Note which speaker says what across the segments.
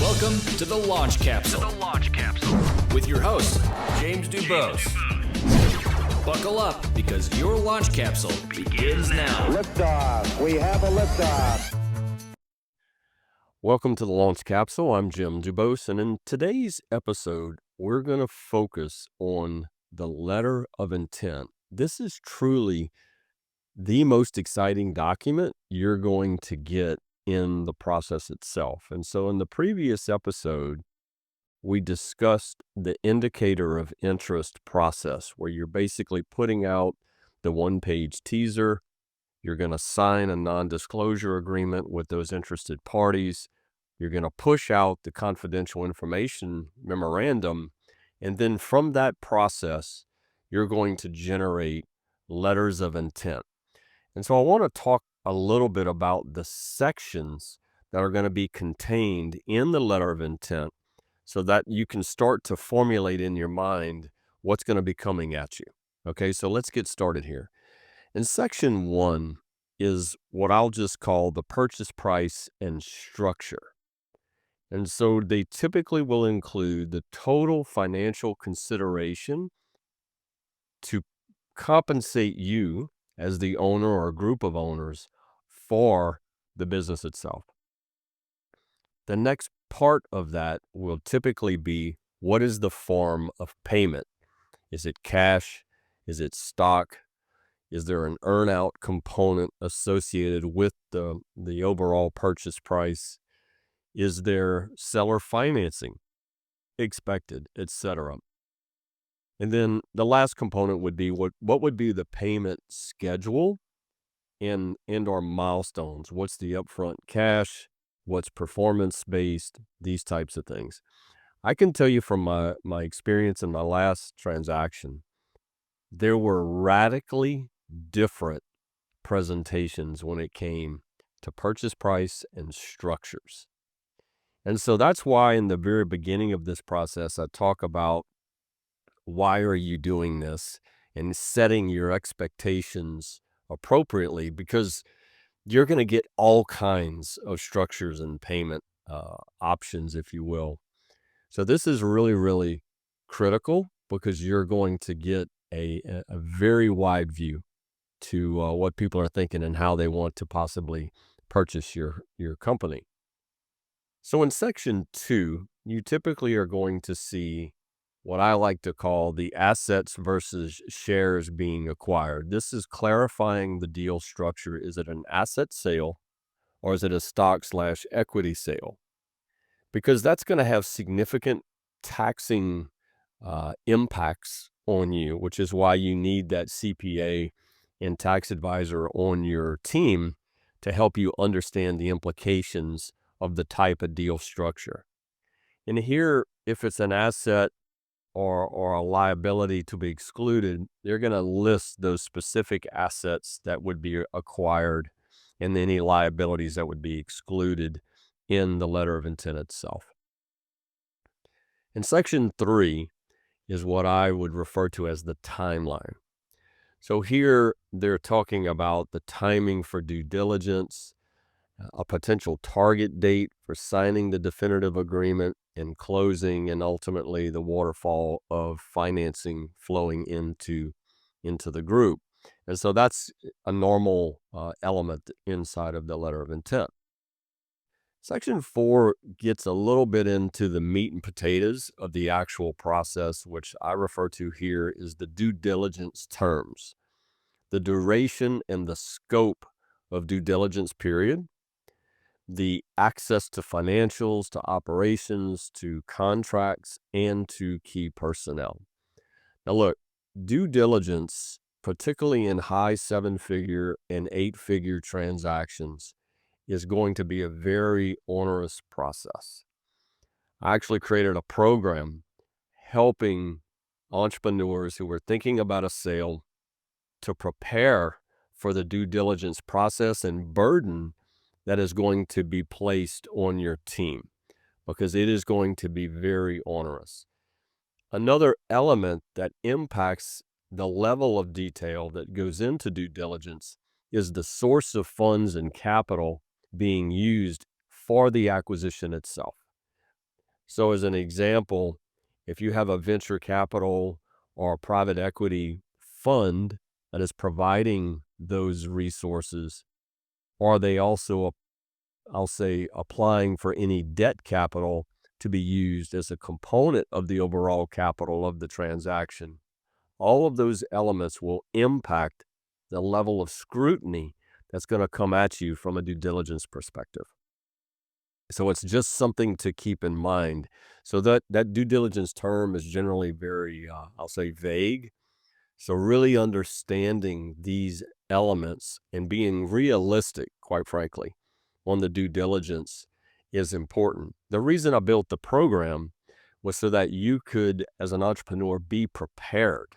Speaker 1: Welcome to the Launch Capsule. With your host, James DuBos. Buckle up because your launch capsule begins now.
Speaker 2: Liftoff. We have a liftoff.
Speaker 3: Welcome to the Launch Capsule. I'm Jim DuBos, and in today's episode, we're going to focus on the letter of intent. This is truly the most exciting document you're going to get in the process itself. And so in the previous episode, we discussed the indicator of interest process, where you're basically putting out the one-page teaser. You're going to sign a non-disclosure agreement with those interested parties. You're going to push out the confidential information memorandum. And then from that process, you're going to generate letters of intent. And so I want to talk a little bit about the sections that are going to be contained in the letter of intent so that you can start to formulate in your mind what's going to be coming at you. Okay, so let's get started here. In section 1 is what I'll just call the purchase price and structure. And so they typically will include the total financial consideration to compensate you as the owner or a group of owners for the business itself. The next part of that will typically be, what is the form of payment? Is it cash? Is it stock? Is there an earn-out component associated with the overall purchase price? Is there seller financing expected, etc.? And then the last component would be what would be the payment schedule and or milestones? What's the upfront cash? What's performance-based? These types of things. I can tell you from my experience in my last transaction, there were radically different presentations when it came to purchase price and structures. And so that's why in the very beginning of this process, I talk about why are you doing this and setting your expectations appropriately, because you're going to get all kinds of structures and payment options, if you will. So this is really, really critical because you're going to get a very wide view to what people are thinking and how they want to possibly purchase your company. So in section 2, you typically are going to see what I like to call the assets versus shares being acquired. This is clarifying the deal structure. Is it an asset sale or is it a stock/equity sale? Because that's going to have significant taxing impacts on you, which is why you need that CPA and tax advisor on your team to help you understand the implications of the type of deal structure. And here, if it's an asset or a liability to be excluded, they're going to list those specific assets that would be acquired and any liabilities that would be excluded in the letter of intent itself. In section 3 is what I would refer to as the timeline. So here they're talking about the timing for due diligence, a potential target date for signing the definitive agreement and closing, and ultimately the waterfall of financing flowing into the group. And so that's a normal element inside of the letter of intent. Section 4 gets a little bit into the meat and potatoes of the actual process, which I refer to here is the due diligence terms, the duration and the scope of due diligence period, the access to financials, to operations, to contracts, and to key personnel. Now look, due diligence, particularly in high 7-figure and 8-figure transactions, is going to be a very onerous process. I actually created a program helping entrepreneurs who were thinking about a sale to prepare for the due diligence process and burden that is going to be placed on your team, because it is going to be very onerous. Another element that impacts the level of detail that goes into due diligence is the source of funds and capital being used for the acquisition itself. So as an example, if you have a venture capital or a private equity fund that is providing those resources, are they also, I'll say, applying for any debt capital to be used as a component of the overall capital of the transaction? All of those elements will impact the level of scrutiny that's going to come at you from a due diligence perspective. So it's just something to keep in mind. So that due diligence term is generally very, I'll say, vague. So really understanding these elements and being realistic, quite frankly, on the due diligence is important. The reason I built the program was so that you could, as an entrepreneur, be prepared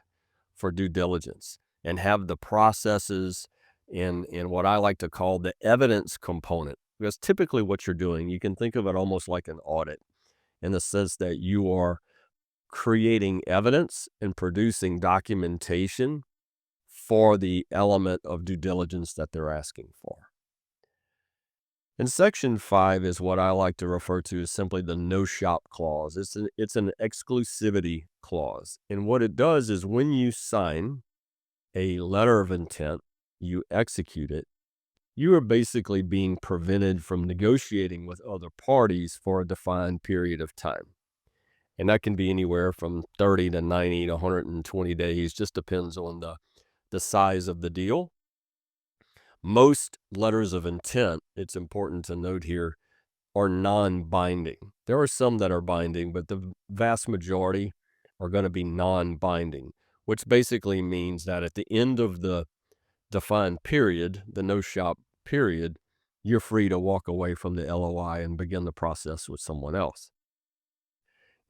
Speaker 3: for due diligence and have the processes and what I like to call the evidence component. Because typically what you're doing, you can think of it almost like an audit in the sense that you are creating evidence and producing documentation for the element of due diligence that they're asking for. And Section 5 is what I like to refer to as simply the no shop clause. It's an exclusivity clause. And what it does is when you sign a letter of intent, you execute it, you are basically being prevented from negotiating with other parties for a defined period of time. And that can be anywhere from 30 to 90 to 120 days, just depends on the size of the deal. Most letters of intent, it's important to note here, are non-binding. There are some that are binding, but the vast majority are going to be non-binding, which basically means that at the end of the defined period, the no shop period, you're free to walk away from the LOI and begin the process with someone else.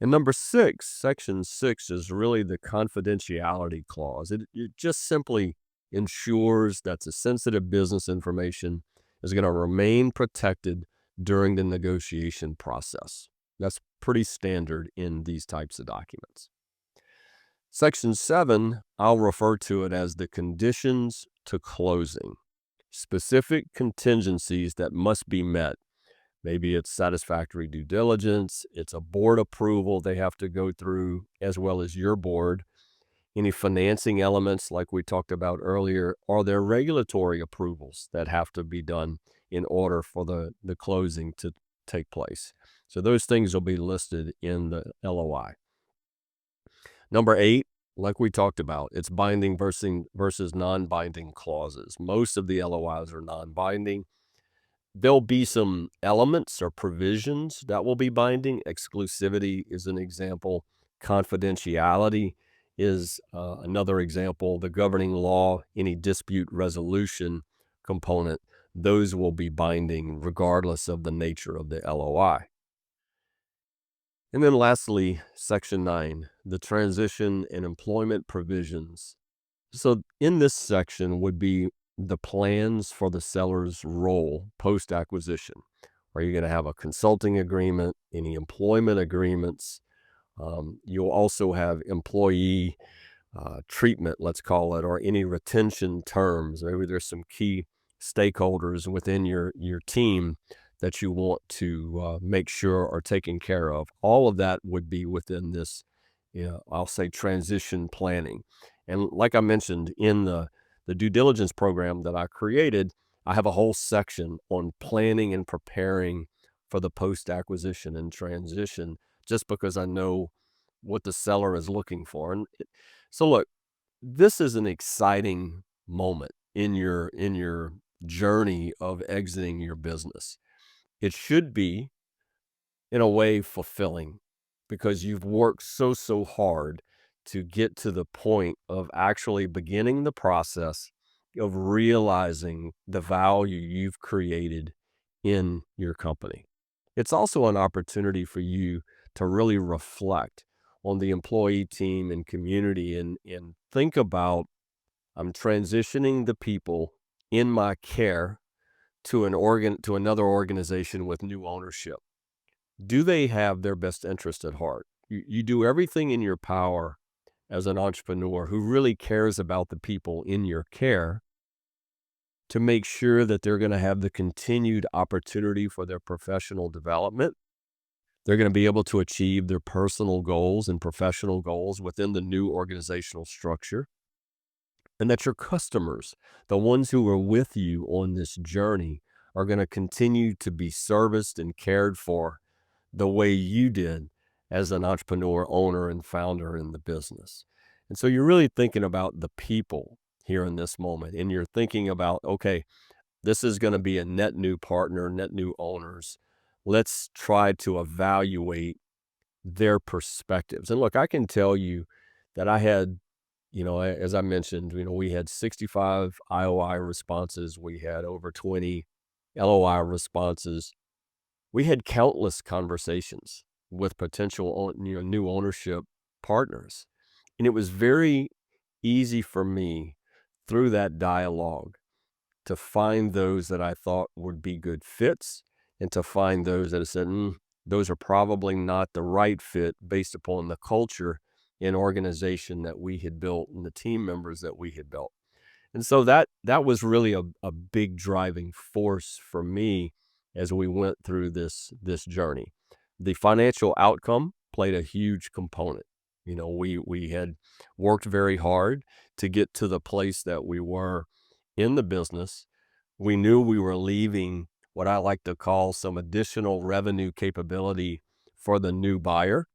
Speaker 3: And number 6, Section 6 is really the confidentiality clause. It just simply ensures that the sensitive business information is going to remain protected during the negotiation process. That's pretty standard in these types of documents. Section 7, I'll refer to it as the conditions to closing. Specific contingencies that must be met. Maybe it's satisfactory due diligence, it's a board approval they have to go through, as well as your board. Any financing elements like we talked about earlier, are there regulatory approvals that have to be done in order for the closing to take place? So those things will be listed in the LOI. Number 8, like we talked about, it's binding versus non-binding clauses. Most of the LOIs are non-binding. There'll be some elements or provisions that will be binding. Exclusivity is an example. Confidentiality is another example. The governing law, any dispute resolution component, those will be binding regardless of the nature of the LOI. And then lastly, Section 9, the transition and employment provisions. So in this section would be the plans for the seller's role post-acquisition. Are you going to have a consulting agreement, any employment agreements? You'll also have employee treatment, let's call it, or any retention terms. Maybe there's some key stakeholders within your team that you want to make sure are taken care of. All of that would be within this, I'll say, transition planning. And like I mentioned, in the due diligence program that I created, I have a whole section on planning and preparing for the post-acquisition and transition, just because I know what the seller is looking for. And so look, this is an exciting moment in your journey of exiting your business. It should be, in a way, fulfilling because you've worked so hard to get to the point of actually beginning the process of realizing the value you've created in your company. It's also an opportunity for you to really reflect on the employee team and community and think about, I'm transitioning the people in my care to another organization with new ownership. Do they have their best interest at heart? You do everything in your power as an entrepreneur who really cares about the people in your care to make sure that they're going to have the continued opportunity for their professional development, They're going to be able to achieve their personal goals and professional goals within the new organizational structure. And that your customers, the ones who are with you on this journey, are going to continue to be serviced and cared for the way you did as an entrepreneur, owner, and founder in the business. And so you're really thinking about the people here in this moment. And you're thinking about, okay, this is going to be a net new partner, net new owners. Let's try to evaluate their perspectives. And look, I can tell you that I had, as I mentioned, we had 65 IOI responses. We had over 20 LOI responses. We had countless conversations with potential, new ownership partners. And it was very easy for me through that dialogue to find those that I thought would be good fits and to find those that I said, those are probably not the right fit based upon the culture and organization that we had built and the team members that we had built. And so that was really a big driving force for me as we went through this journey. The financial outcome played a huge component. We had worked very hard to get to the place that we were in the business. We knew we were leaving what I like to call some additional revenue capability for the new buyer.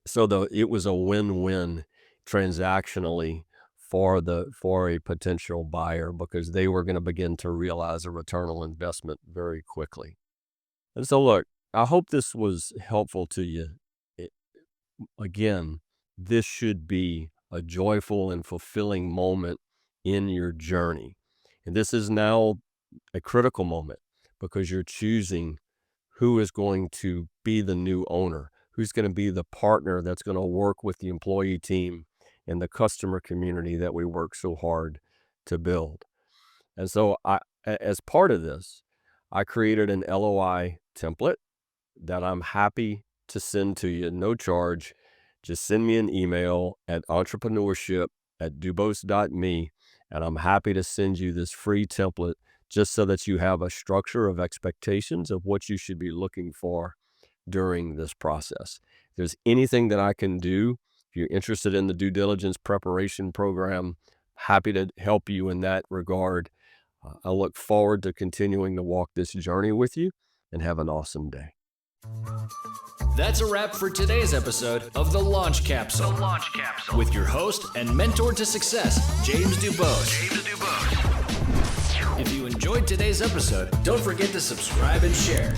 Speaker 3: So it was a win-win transactionally for a potential buyer, because they were going to begin to realize a return on investment very quickly. And so look, I hope this was helpful to you. Again, this should be a joyful and fulfilling moment in your journey. And this is now a critical moment, because you're choosing who is going to be the new owner, who's going to be the partner that's going to work with the employee team and the customer community that we work so hard to build. And so as part of this, I created an LOI template that I'm happy to send to you, no charge. Just send me an email at entrepreneurship@dubos.me, and I'm happy to send you this free template just so that you have a structure of expectations of what you should be looking for during this process. If there's anything that I can do, if you're interested in the due diligence preparation program, happy to help you in that regard. I look forward to continuing to walk this journey with you, and have an awesome day.
Speaker 1: That's a wrap for today's episode of The Launch Capsule. With your host and mentor to success, James DuBos. If you enjoyed today's episode, don't forget to subscribe and share.